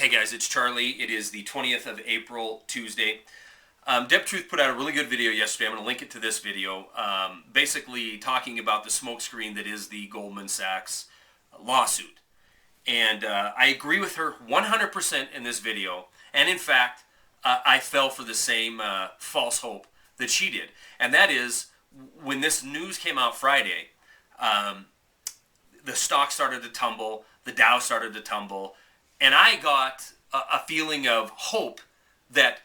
Hey guys, it's Charlie. It is the 20th of April, Tuesday. Deb Truth put out a really good video yesterday. I'm going to link it to this video. Basically talking about the smokescreen that is the Goldman Sachs lawsuit. And I agree with her 100% in this video. And in fact, I fell for the same false hope that she did. And that is, when this news came out Friday, the stock started to tumble, the Dow started to tumble, and I got a feeling of hope that,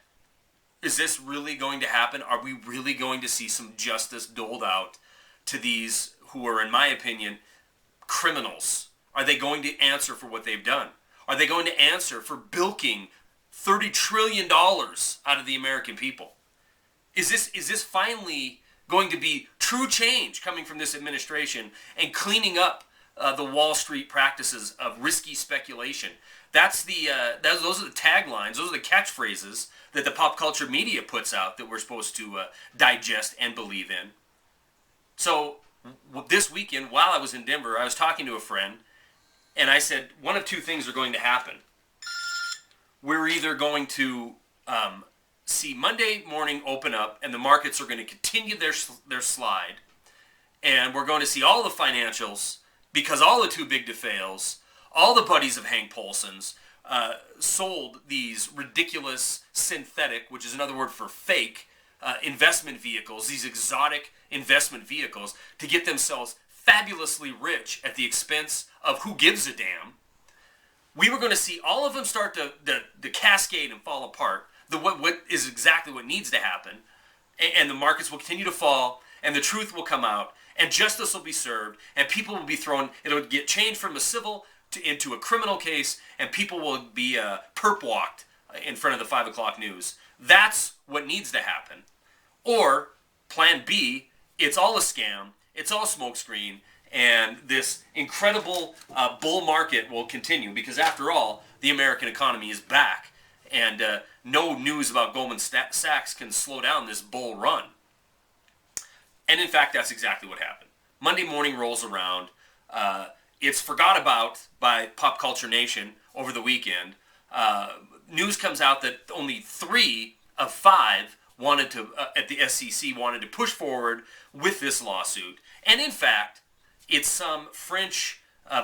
is this really going to happen? Are we really going to see some justice doled out to these who are, in my opinion, criminals? Are they going to answer for what they've done? Are they going to answer for bilking $30 trillion out of the American people? Is this finally going to be true change coming from this administration and cleaning up the Wall Street practices of risky speculation? Those are the taglines, those are the catchphrases that the pop culture media puts out that we're supposed to digest and believe in. So this weekend, while I was in Denver, I was talking to a friend, and I said, one of two things are going to happen. We're either going to see Monday morning open up, and the markets are going to continue their slide, and we're going to see all the financials, because all the too big to fails, all the buddies of Hank Paulson's sold these ridiculous synthetic, which is another word for fake, investment vehicles, these exotic investment vehicles, to get themselves fabulously rich at the expense of who gives a damn. We were going to see all of them start to cascade and fall apart. What is exactly what needs to happen. And the markets will continue to fall, and the truth will come out, and justice will be served, and people will be thrown, it'll get changed from a civil into a criminal case, and people will be perp walked in front of the 5 o'clock news. That's what needs to happen. Or, plan B, it's all a scam, it's all smokescreen, and this incredible bull market will continue, because after all, the American economy is back, and no news about Goldman Sachs can slow down this bull run. And in fact, that's exactly what happened. Monday morning rolls around. It's forgot about by Pop Culture Nation over the weekend. News comes out that only 3 of 5 wanted to, at the SEC, wanted to push forward with this lawsuit. And in fact, it's some French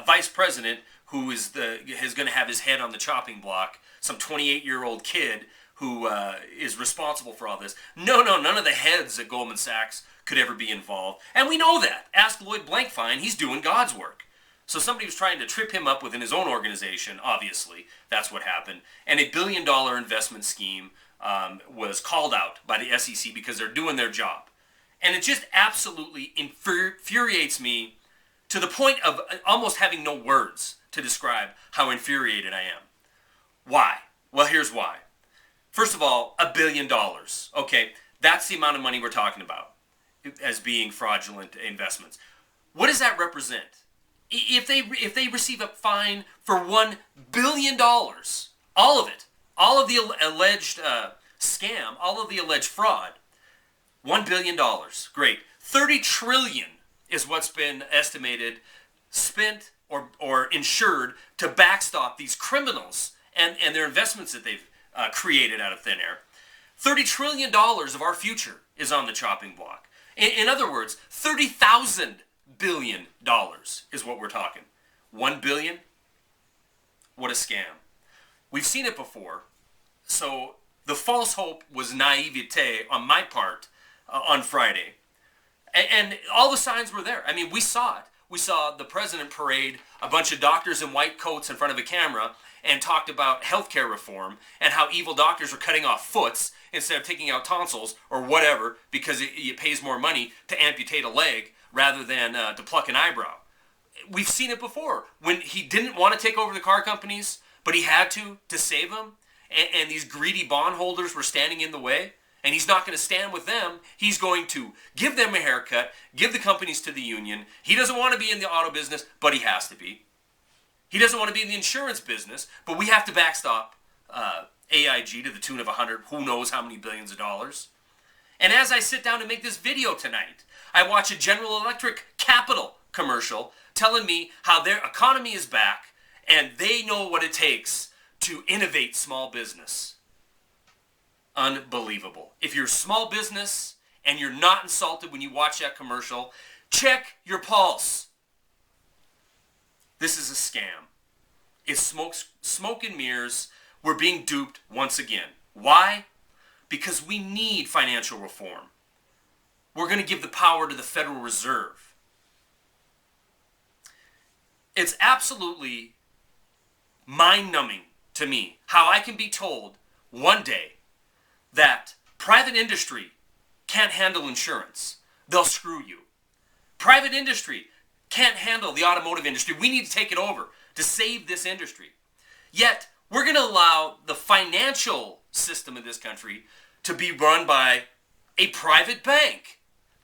vice president who is going to have his head on the chopping block, some 28-year-old kid who is responsible for all this. No, none of the heads at Goldman Sachs could ever be involved. And we know that. Ask Lloyd Blankfein, he's doing God's work. So somebody was trying to trip him up within his own organization, obviously. That's what happened. And a $1 billion investment scheme was called out by the SEC because they're doing their job. And it just absolutely infuriates me to the point of almost having no words to describe how infuriated I am. Why? Well, here's why. First of all, $1 billion. Okay, that's the amount of money we're talking about as being fraudulent investments. What does that represent? If they receive a fine for $1 billion, all of it, all of the alleged scam, all of the alleged fraud, $1 billion, great. 30 trillion is what's been estimated, spent or insured to backstop these criminals and their investments that they've created out of thin air. $30 trillion of our future is on the chopping block. In other words, $30,000 billion is what we're talking. 1 billion? What a scam. We've seen it before. So the false hope was naivete on my part on Friday. And all the signs were there. I mean, we saw it. We saw the president parade a bunch of doctors in white coats in front of a camera and talked about healthcare reform and how evil doctors are cutting off foots instead of taking out tonsils or whatever, because it pays more money to amputate a leg rather than to pluck an eyebrow. We've seen it before when he didn't want to take over the car companies, but he had to save them, and these greedy bondholders were standing in the way, and he's not going to stand with them. He's going to give them a haircut, give the companies to the union. He doesn't want to be in the auto business, but he has to be. He doesn't want to be in the insurance business, but we have to backstop AIG to the tune of who knows how many billions of dollars. And as I sit down to make this video tonight, I watch a General Electric Capital commercial telling me how their economy is back and they know what it takes to innovate small business. Unbelievable. If you're a small business and you're not insulted when you watch that commercial, check your pulse. This is a scam. It's smoke and mirrors. We're being duped once again. Why? Because we need financial reform. We're going to give the power to the Federal Reserve. It's absolutely mind-numbing to me how I can be told one day that private industry can't handle insurance. They'll screw you. Private industry can't handle the automotive industry. We need to take it over to save this industry. Yet, we're going to allow the financial system of this country to be run by a private bank.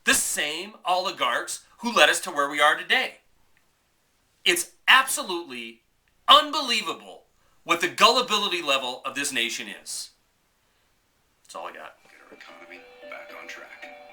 The same oligarchs who led us to where we are today. It's absolutely unbelievable what the gullibility level of this nation is. That's all I got. Get our economy back on track.